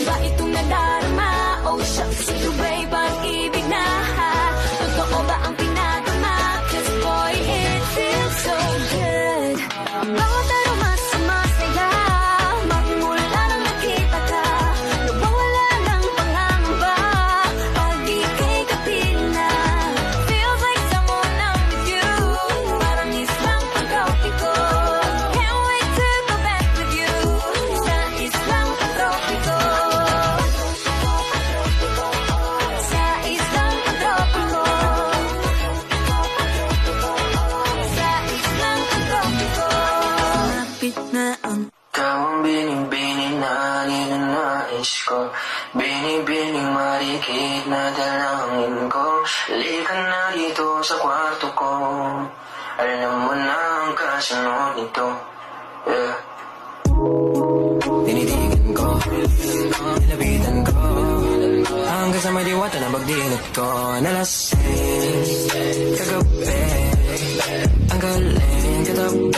ba itong nadarama? Oh shucks, ito ba'y pag-ibig na? Totoo ba ang pinadama? Cause boy, it feels so good. Bawat aroma sumasaya, magmula nang nakita ka. Nawawala ng pangangamba pag ika'y kapil na. Feels like someone I'm with you, parang islang pagtropiko. Can't wait to go back with you, sa islang pagtropiko. Sa islang pagtropiko. Sa islang pagtropiko. Lapit na ang Ikaw ang bining-bining na ninanais ko, bining-bining marikit na dalangin ko. Halika na dito sa kwarto ko, alam mo na ang kasunod nito. Yeah. Tinitigan ko, nilapitan ko, hanggang sa may diwata na pagdinot ko. Nalasing, kagabi, ang galing katabi.